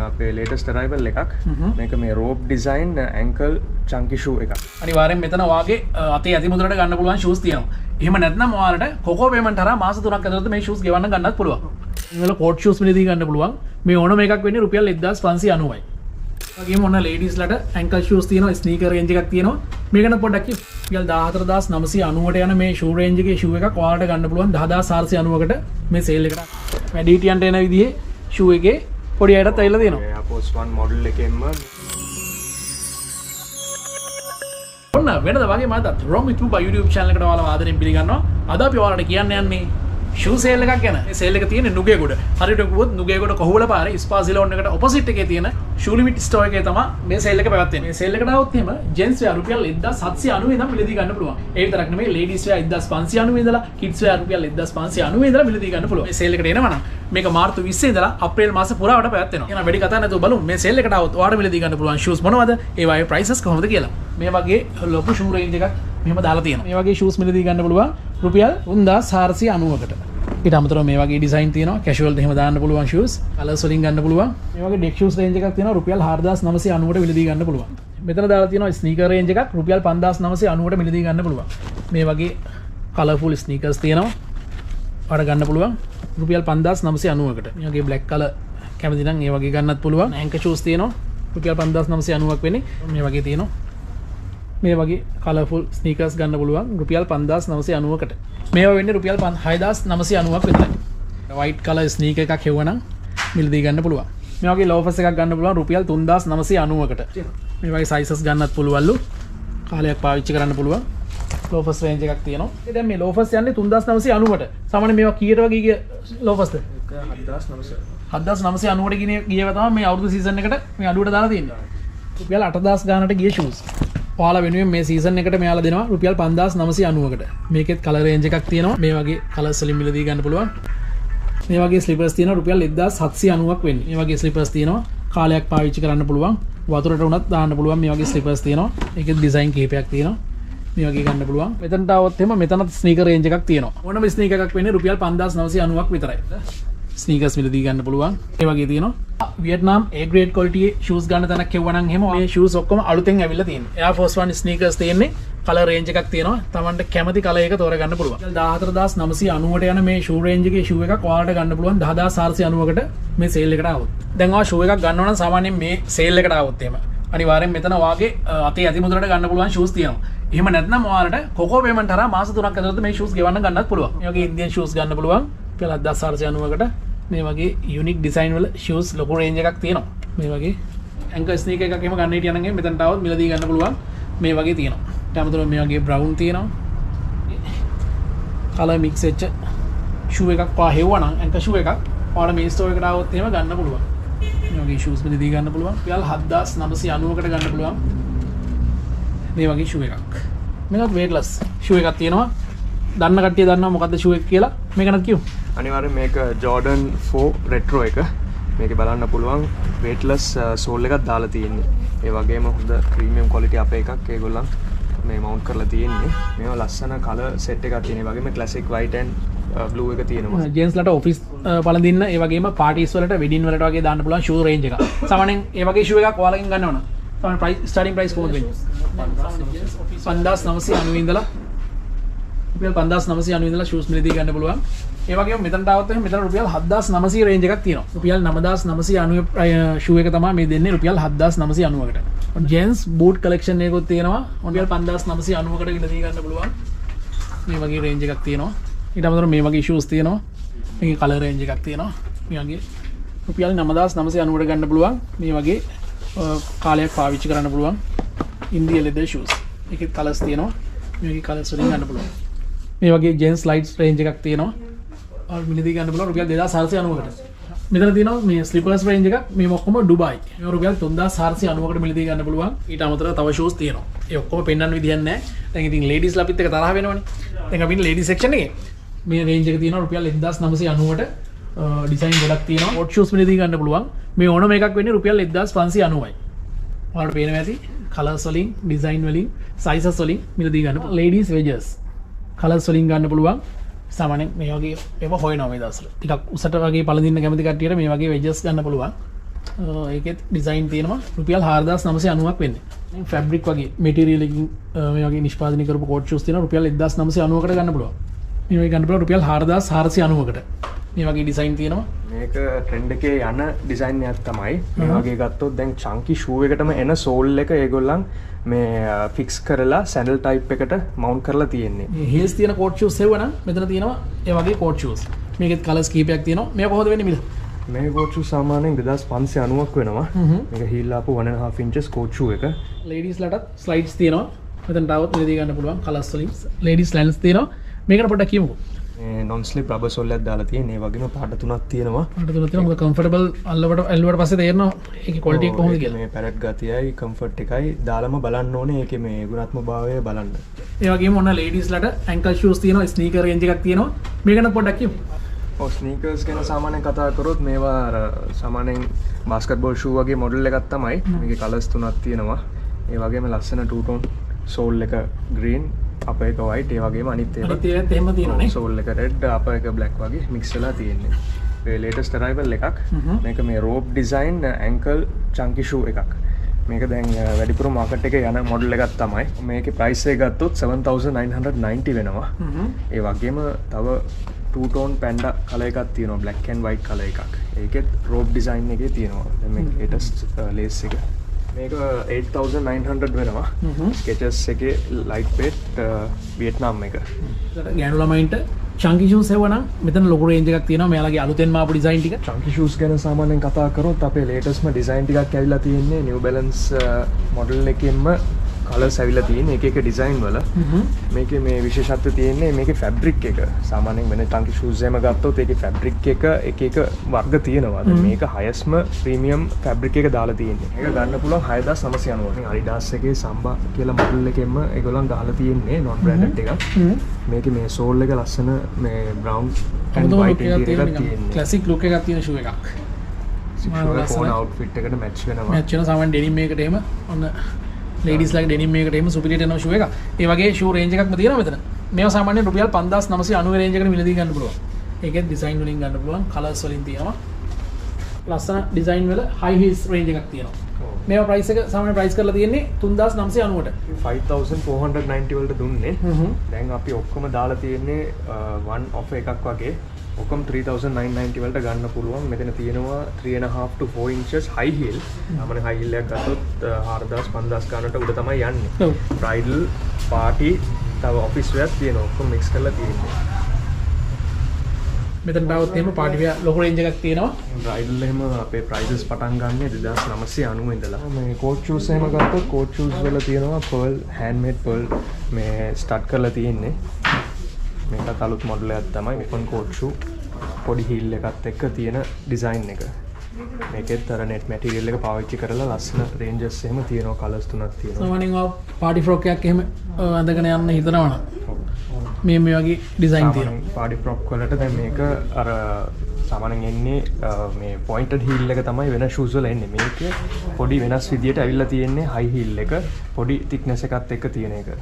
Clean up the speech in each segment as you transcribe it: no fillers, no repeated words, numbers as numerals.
අපේ ලේටස්ට් අරයිවල් එකක්. මේක මේ රෝප් ඩිසයින් ඇන්කල් චන්කි ෂූ එකක්. අනිවාර්යෙන් මෙතන වාගේ අතේ ඇති මුදලට ගන්න පුළුවන් ෂූස් තියෙනවා. එහෙම නැත්නම් ඔයාලට කොකෝ පේමන්ට් හරහා මාස 3ක් ඇතුළත මේ ෂූස් ගෙවන්න ගන්නත් පුළුවන්. මේවල කෝට් ෂූස් මිලදී ගන්න පුළුවන්. මේ ඕනම එකක් වෙන්නේ රුපියල් 1590යි. වගේම ඔන්න ලේඩීස්ලට ඇන්කල් ෂූස් තියෙනවා, ස්නීකර් රේන්ජ් එකක් තියෙනවා. මේකන පොඩ්ඩක් රුපියල් 14990ට යන මේ ෂූ රේන්ජ් එකේ ෂූ එකක් ඔයාලට ගන්න පුළුවන් 10490කට මේ සේල් එකට. වැඩිහිටියන්ට එන විදිහේ ෂූ එකේ පොඩි අයටත් ඇවිල්ලා තියෙනවා. Air Force 1 මොඩල් එකෙන්ම ඔන්න වෙනද වගේ මම රොම් විත් බා YouTube channel එකට ඔයාලව ආදරෙන් පිළිගන්නවා. අද අපි ඔයාලට කියන්න යන්නේ ෂූ සේල් එකක් ගැන. මේ සේල් එක තියෙන්නේ නුගේගොඩ. හරියට කිව්වොත් නුගේගොඩ කොහොවල පාරේ ස්පාසිලෝන් එකට ඔපොසිට් එකේ තියෙන ෂූ ලිමිට් ස්ටෝර් එකේ තමයි මේ සේල් එක පැවැත්වෙන්නේ. මේ සේල් එකට આવොත් එහෙම ජෙන්ට්ස් වෙයාර් රුපියල් 1790 ඉඳන් මිලදී ගන්න පුළුවන්. ඒ විතරක් නෙමෙයි ලේඩීස් වෙයාර් 1590 ඉඳලා කිඩ්ස් වෙයාර් රුපියල් 1590 ඉඳලා මිලදී ගන්න පුළුවන්. මේ සේල් එකට එනවා නම් මේක මාර්තු 20 ඉඳලා අප්‍රේල් මාස පුරාවට පැවැත්වෙනවා. එහෙනම් වැඩි කතා නැතුව බලමු මේ සේල් එකට આવොත් ඔයාලට මිලදී ගන්න පුළුවන් ෂූස් මොනවද? ඒවායේ ප්‍රයිසස් කොහොමද කියලා. මේ වගේ ලොකු ෂූ රේන්ජ් එකක් මෙහෙම දාලා තියෙනවා. මේ වගේ ෂූස් මිලදී ගන්න පුළුවන් රුපියල් 3490කට. ඊට අමතරව මේ වගේ ඩිසයින් තියෙනවා. කැෂුවල් එහෙම දාන්න පුළුවන් ෂූස්. කලර්ස් වලින් ගන්න පුළුවන්. මේ වගේ ඩෙක් ෂූස් රේන්ජ් එකක් තියෙනවා රුපියල් 4990ට මිලදී ගන්න පුළුවන්. මෙතන දාලා තියෙනවා ස්නීකර් රේන්ජ් එකක් රුපියල් 5990ට මිලදී ගන්න පුළුවන්. මේ වගේ කලර්ෆුල් ස්නීකර්ස් තියෙනවා. ඔයාලට ගන්න පුළුවන් රුපියල් 5990කට. මේ වගේ බ්ලැක් කලර් කැමති නම් ඒ වගේ ගන්නත් පුළුවන්. ඇන්කර් ෂූස් තියෙනවා රුපියල් 5990ක් වෙන්නේ. මේ වගේ තියෙනවා. මේ වගේ කලර්ෆුල් ස්නීකර්ස් ගන්න පුළුවන් රුපියල් 5990කට. මේවා වෙන්නේ රුපියල් 6990ක් විතරයි. වයිට් කලර් ස්නීකර් එකක් හෙව්වනම් මිලදී ගන්න පුළුවන්. මේ වගේ ලෝෆර්ස් එකක් ගන්න පුළුවන් රුපියල් 3990කට. මේ වගේ සයිසස් ගන්නත් පුළුවන්ලු. කාලයක් පාවිච්චි කරන්න පුළුවන්. ලෝෆර්ස් රේන්ජ් එකක් තියෙනවා. දැන් මේ ලෝෆර්ස් යන්නේ 3990ට. සාමාන්‍ය මේවා කීයට වගේ ගිය ලෝෆර්ස්ද? 7990ට ගියව තමයි මේ අවුරුදු සීසන් එකට මේ අඩුවට දාලා තියෙන්නේ. රුපියල් 8000 ගානට ගිය ෂූස්. ඔයාලා වෙනුවෙන් මේ සීසන් එකට මෙයාලා දෙනවා රුපියල් 5990කට. මේකෙත් කලර් රේන්ජ් එකක් තියෙනවා. මේ වගේ කලර්ස් වලින් මිලදී ගන්න පුළුවන්. මේ වගේ ස්ලිපර්ස් තියෙනවා රුපියල් 1790ක් වෙන්නේ. මේ වගේ ස්ලිපර්ස් තියෙනවා කාලයක් පාවිච්චි කරන්න පුළුවන්. වතුරට උනත් දාන්න පුළුවන්. මේ වගේ ස්ලිපර්ස් තියෙනවා. ඒකෙත් ඩිසයින් කීපයක් තියෙනවා. මේ වගේ ගන්න පුළුවන්. මෙතනට આવොත් එහෙම මෙතනත් ස්නීකර් රේන්ජ් එකක් තියෙනවා. ඕනම ස්නීකර් එකක් වෙන්නේ රුපියල් 5990ක් විතරයි. ස්නීකර්ස් මිලදී ගන්න පුළුවන්. ඒ වගේ තියෙනවා. Vietnam A grade quality shoes ගන්න තැනක් හෙව්වනම් එහෙම මේ shoes ඔක්කොම අලුතෙන් ඇවිල්ලා තියෙනවා. Air Force 1 sneakers තියෙන්නේ කලර් රේන්ජ් එකක් තියෙනවා. Tamanට කැමති කලර් එක තෝරගන්න පුළුවන්. 14990ට යන මේ shoe range එකේ shoe එකක් ඔයාලට ගන්න පුළුවන් 10490කට මේ sale එකට આવොත්. දැන් ඔයා shoe එකක් ගන්නවා නම් සාමාන්‍යයෙන් මේ sale එකට આવොත් එහෙම අනිවාර්යෙන් මෙතන වාගේ අතේ ඇති මුදලට ගන්න පුළුවන් shoes තියෙනවා. එහෙම නැත්නම් ඔයාලට කොකෝ පේමන්ට් හරහා මාස 3ක් ඇතුළත මේ shoes ගෙවන්න ගන්නත් පුළුවන්. මේ වගේ ඉන්දියන් shoes ගන්න පුළුවන් 10490කට. මේ වගේ යුනික් ඩිසයින් වල ෂූස් ලොකු රේන්ජ් එකක් තියෙනවා. මේ වගේ ඇන්කර් ස්නීකර් එකක් එහෙම ගන්න හිටියනම් එහෙම මෙතනට આવොත් මිලදී ගන්න පුළුවන්. මේ වගේ තියෙනවා. ඊට අමතරව මේ වගේ බ්‍රවුන් තියෙනවා. කලර් මික්ස් වෙච්ච ෂූ එකක් පා හෙව්වනම් ඇන්කර් ෂූ එකක් ඔයාලා මේ ස්ටෝර් එකට આવොත් එහෙම ගන්න පුළුවන්. මේ වගේ ෂූස් මිලදී ගන්න පුළුවන්. රුපියල් 7990කට ගන්න පුළුවන්. මේ වගේ ෂූ එකක්. මේකත් weightless ෂූ එකක් තියෙනවා. දන්න කට්ටිය දන්නවා මොකද්ද ෂූ එක කියලා. මේකනත් කියමු. අනිවාර්යෙන් මේක Jordan 4 retro එක. මේකේ බලන්න පුළුවන් weightless sole එකක් දාලා තියෙන්නේ. ඒ වගේම හොඳ premium quality අපේ එකක් ඒගොල්ලන් මේ mount කරලා තියෙන්නේ. මේවා ලස්සන color set එකක් තියෙන. ඒ වගේම classic white and blue එක තියෙනවා. ජෙන්ස් ලට ඔෆිස් පළඳින්න ඒ වගේම පාටිස් වලට වෙඩින් වලට වගේ දාන්න පුළුවන් ෂූ රේන්ජ් එකක්. සාමාන්‍යයෙන් ඒ වගේ ෂූ එකක් ඔයාලගෙන් ගන්නවනම් සාමාන්‍ය ප්‍රයිස් ස්ටාර්ටින් ප්‍රයිස් කොහොමද වෙන්නේ? 5990 ඉඳලා රුපියල් 5990 ඉඳලා ෂූස් මිලදී ගන්න පුළුවන්. ඒ වගේම මෙතනට આવත් එහෙනම් මෙතන රුපියල් 7900 රේන්ජ් එකක් තියෙනවා. රුපියල් 9990 ෂූ එක තමයි මේ දෙන්නේ රුපියල් 7990කට. ජෙන්ස් බූට් කලෙක්ෂන් එකකුත් තියෙනවා. රුපියල් 5990කට මිලදී ගන්න පුළුවන්. මේ වගේ රේන්ජ් එකක් තියෙනවා. ඊට අමතරව මේ වගේ ෂූස් තියෙනවා. මේකේ කලර් රේන්ජ් එකක් තියෙනවා. මේ වගේ රුපියල් 9990කට ගන්න පුළුවන්. මේ වගේ කාලයක් පාවිච්චි කරන්න පුළුවන්. India leather shoes. ඒකේ කලර්ස් තියෙනවා. මේකේ කලර්ස් වලින් ගන්න පුළුවන්. මේ වගේ ජෙන්ස් ලයිට්ස් රේන්ජ් එකක් තියෙනවා. මිලදී ගන්න පුළුවන් රුපියල් 2490කට. මෙතන තියෙනවා මේ ස්ලිපර්ස් රේන්ජ් එකක්. මේ ඔක්කොම ඩුබායි. මේ රුපියල් 3490කට මිලදී ගන්න පුළුවන්. ඊට අමතරව තව ෂූස් තියෙනවා. ඒ ඔක්කොම පෙන්වන්න විදියක් නැහැ. දැන් ඉතින් ලේඩීස් ලපිත් එක තරහ වෙනවනේ. දැන් අපි ඉන්නේ ලේඩීස් සෙක්ෂන් එකේ. මේ රේන්ජ් එක තියෙනවා රුපියල් 1990ට. ඩිසයින් ගොඩක් තියෙනවා. හොට් ෂූස් මිලදී ගන්න පුළුවන්. මේ ඕනම එකක් වෙන්නේ රුපියල් 1590යි. ඔයාලට පේනවා ඇති කලර්ස් වලින්, ඩිසයින් වලින්, සයිසස් වලින් මිලදී ගන්න. ලේඩීස් වෙජර්ස් කලර්ස් වලින් ගන්න පුළුවන්. සාමාන්‍යයෙන් මේ වගේ ඒවා හොයනවා මේ දවස්වල. ටිකක් උසට වගේ පළඳින්න කැමති කට්ටියට මේ වගේ වෙජස් ගන්න පුළුවන්. ඒකෙත් ඩිසයින් තියෙනවා රුපියල් 4990ක් වෙන්නේ ෆැබ්‍රික් වගේ මෙටීරියල් එකකින් මේ වගේ නිෂ්පාදනය කරපු කෝට් ෂූස් තියෙනවා රුපියල් 1990කට ගන්න පුළුවන් මේ වගේ ගන්න පුළුවන් රුපියල් 4490කට මේ වගේ ඩිසයින් තියෙනවා මේක ට්‍රෙන්ඩ් එකේ යන ඩිසයින් එකක් තමයි මේ වගේ ගත්තොත් දැන් චන්කි ෂූ එකටම එන සෝල් එක ඒගොල්ලන් මේ ෆික්ස් කරලා සැන්ඩල් ටයිප් එකට මවුන්ට් කරලා තියෙන්නේ හීල්ස් තියෙන කෝට් ෂූස් එවනම් මෙතන තියෙනවා ඒ වගේ කෝට් ෂූස් මේකෙත් කලර්ස් කීපයක් තියෙනවා මේක කොහොමද වෙන්නේ මිල මේ කෝට් ෂූ සාමාන්‍යයෙන් 2590ක් වෙනවා මේක හීල් ආපු 1.5 inches කෝට් ෂූ එක ලේඩීස් ලටත් ස්ලයිඩ්ස් තියෙනවා මෙතන තාවත් මෙදී ගන්න පුළුවන් කලර්ස් වලින් ලේඩීස් ලැන්ස් තියෙනවා මේකට පොඩ්ඩක් කියමුකෝ non slip rubber sole එකක් දාලා තියෙන. ඒ වගේම පාට තුනක් තියෙනවා. පාට තුනක් තියෙනවා. මොකද comfortable අල්ලුවට පස්සේ තේරෙනවා ඒකේ quality එක කොහොමද කියලා. මේ පැරට් ගතියයි comfort එකයි දාලම බලන්න ඕනේ. ඒකේ මේ ගුණාත්මක භාවය බලන්න. ඒ වගේම ඔන්න ladies ලට ankle shoes තියෙනවා, sneaker range එකක් තියෙනවා. මේක නම් පොඩ්ඩක් කියමු. ඔව් sneakers ගැන සාමාන්‍යයෙන් කතා කරොත් මේවා අර සාමාන්‍යයෙන් basketball shoe වගේ model එකක් තමයි. මේකේ colours තුනක් තියෙනවා. ඒ වගේම ලස්සන two tone sole එක green අප එක white ඒ වගේම අනිත් ඒවත් එහෙම තියෙනවානේ සෝල් එක red අප එක black වගේ mix වෙලා තියෙන්නේ. මේ latest arrival එකක්. මේක මේ rope design ankle chunky shoe එකක්. මේක දැන් වැඩිපුර market එකේ යන model එකක් තමයි. මේකේ price එක ගත්තොත් 7990 වෙනවා. ඒ වගේම තව two tone panda color එකක් තියෙනවා black and white color එකක්. ඒකෙත් rope design එකේ තියෙනවා. දැන් මේ latest lace එක මේක 8900 වෙනවා ස්කෙචස් එකේ ලයිට් වේට් වියට්නාම් එක ගෑනු ළමයින්ට චන්කි ෂූස් එවනම් මෙතන ලොකු රේන්ජ් එකක් තියෙනවා මෙයාලගේ අලුතෙන්ම ආපු ඩිසයින් ටික චන්කි ෂූස් ගැන සාමාන්‍යයෙන් කතා කරොත් අපේ ලේටස්ට්ම ඩිසයින් ටිකක් ඇවිල්ලා තියෙන්නේ New Balance මොඩල් එකෙන්ම කලර්ස් ඇවිල්ලා තියෙන්නේ එක එක ඩිසයින් වල මේකේ මේ විශේෂත්වය තියෙන්නේ මේකේ ෆැබ්‍රික් එක සාමාන්‍යයෙන් වෙන චන්කි ෂූස් එකම ගත්තොත් ඒකේ ෆැබ්‍රික් එක එක වර්ග තියෙනවා දැන් මේක highestම ප්‍රීමියම් ෆැබ්‍රික් එක දාලා තියෙන්නේ මේක ගන්න පුළුවන් 6990 ඉතින් Adidas එකේ Samba කියලා මොඩල් එකෙන්ම ඒගොල්ලන් ගහලා තියෙන්නේ non branded එකක් මේකේ මේ සෝල් එක ලස්සන මේ brown and white interior එකක් තියෙන්නේ classic look එකක් තියෙන ෂූ එකක් ෆෝන් outfit එකට match වෙනවා match වෙන සාමාන්‍ය denim එකකට එහෙම ඔන්න ladies like denim එකකට එහෙම superior වෙන ෂූ එකක්. ඒ වගේ ෂූ range එකක්ම තියෙනවා මෙතන. මේවා සාමාන්‍යයෙන් රුපියල් 5990 range එකට මිලදී ගන්න පුළුවන්. ඒකෙත් design වලින් ගන්න පුළුවන්, colors වලින් තියෙනවා. ලස්සන design වල high heels range එකක් තියෙනවා. මේවා price එක සාමාන්‍ය price කරලා තියෙන්නේ 3990ට. 5490 වලට දුන්නේ. දැන් අපි ඔක්කොම දාලා තියෙන්නේ one off එකක් වගේ. ඔක්කොම 3990 වලට ගන්න පුළුවන්. මෙතන තියෙනවා 3.5 to 4 inches high heel. සාමාන්‍ය high heel එකක් ගත්තොත් 4000 5000 ගන්නට උඩ තමයි යන්නේ. bridal party තව office wear තියෙනවා. ඔක්කොම mix කරලා තියෙන්නේ. මෙතන තාවත් එහෙම party wear ලොකු range එකක් තියෙනවා. bridal එහෙම අපේ prices පටන් ගන්න 2990 ඉඳලා. මේ coat shoes එහෙම ගත්තොත් coat shoes වල තියෙනවා pearl handmade pearl මේ start කරලා තියෙන්නේ. මේකත් අලුත් මොඩල් එකක් තමයි open coat shoe පොඩි heel එකත් එක්ක තියෙන ඩිසයින් එක. මේකෙත් අර net material එක පාවිච්චි කරලා ලස්සන ranges එහෙම තියෙනවා colors තුනක් තියෙනවා. සාමාන්‍යයෙන් party frock එකක් එහෙම අඳගෙන යන්න හිතනවා නම් මේ වගේ ඩිසයින් තියෙනවා. party frock වලට දැන් මේක අර සාමාන්‍යයෙන් එන්නේ මේ pointed heel එක තමයි වෙන shoes වල එන්නේ. මේක පොඩි වෙනස් විදියට ඇවිල්ලා තියෙන්නේ high heel එක පොඩි thickness එකත් එක්ක තියෙන එක.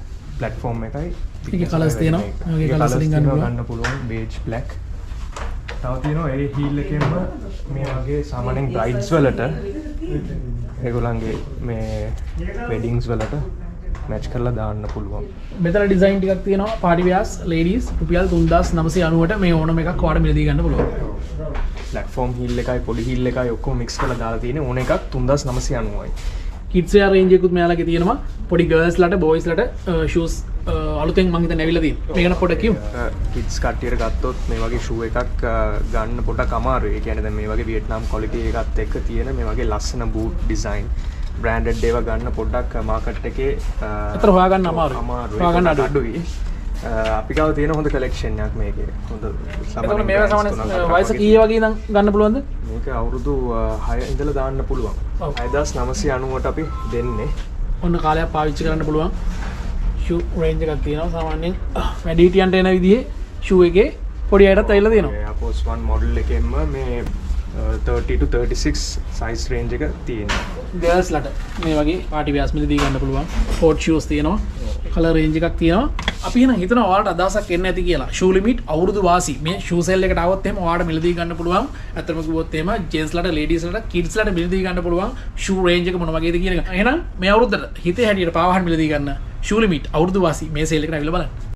platform එකයි ඒකේ colors තියෙනවා. ඒකේ colors වලින් ගන්න පුළුවන් beige black. තව තියෙනවා ඒ heel එකෙන්ම මේ වගේ සාමාන්‍යයෙන් brides වලට ඒගොල්ලන්ගේ මේ weddings වලට match කරලා දාන්න පුළුවන්. මෙතන design ටිකක් තියෙනවා party wears ladies රුපියල් 3990ට මේ ඕනම එකක් ඔයාලට මිලදී ගන්න පුළුවන්. platform heel එකයි පොඩි heel එකයි ඔක්කොම mix කරලා දාලා තියෙන ඕන එකක් 3990යි. kids wear range එකකුත් මෙයාලගේ තියෙනවා. පොඩි girls ලට boys ලට shoes අලුතෙන් මම හිතන්නේ ඇවිල්ලා තියෙනවා. මේක නම් පොඩ්ඩක් කියමු. kids කට්ටියට ගත්තොත් මේ වගේ shoe එකක් ගන්න පොඩක් අමාරුයි. ඒ කියන්නේ දැන් මේ වගේ වියට්නාම් quality එකත් එක්ක තියෙන මේ වගේ ලස්සන boot design branded ඒවා ගන්න පොඩ්ඩක් market එකේ අතර හොයාගන්න අමාරුයි. හොයාගන්න අඩුයි. අපි ගාව තියෙන හොඳ collection එකක් මේකේ. හොඳ සාමාන්‍ය මේවා සාමාන්‍ය වයස කීයේ වගේ නම් ගන්න පුළුවන්ද? මේක අවුරුදු 6 ඉඳලා දාන්න පුළුවන්. 6990ට අපි දෙන්නේ. ඔන්න කාලයක් පාවිච්චි කරන්න පුළුවන්. shoe range එකක් තියෙනවා. සාමාන්‍යයෙන් වැඩිහිටියන්ට එන විදිහේ shoe එකේ පොඩි අයටත් ඇවිල්ලා තියෙනවා. Air Force 1 model එකෙන්ම මේ 30 to 36 size range එක තියෙනවා. ගර්ල්ස්ලට මේ වගේ පාටි වෑස් මිලදී ගන්න පුළුවන්. හොට් ෂූස් තියෙනවා. කලර් රේන්ජ් එකක් තියෙනවා. අපි එහෙනම් හිතනවා ඔයාලට අදහසක් එන්න ඇති කියලා. ෂූ ලිමිට් අවුරුදු වාසි. මේ ෂූ සෙල් එකට આવොත් එහෙම ඔයාලට මිලදී ගන්න පුළුවන්. අතරම කිව්වොත් එහෙම ජෙන්ට්ස්ලට, ලේඩීස්ලට, කිඩ්ස්ලට මිලදී ගන්න පුළුවන්. ෂූ රේන්ජ් එක මොන වගේද කියන එක. එහෙනම් මේ අවුරුද්දට හිතේ හැටියට පාවහන් මිලදී ගන්න ෂූ ලිමිට් අවුරුදු වාසි මේ සෙල් එකට අවිල බලන්න.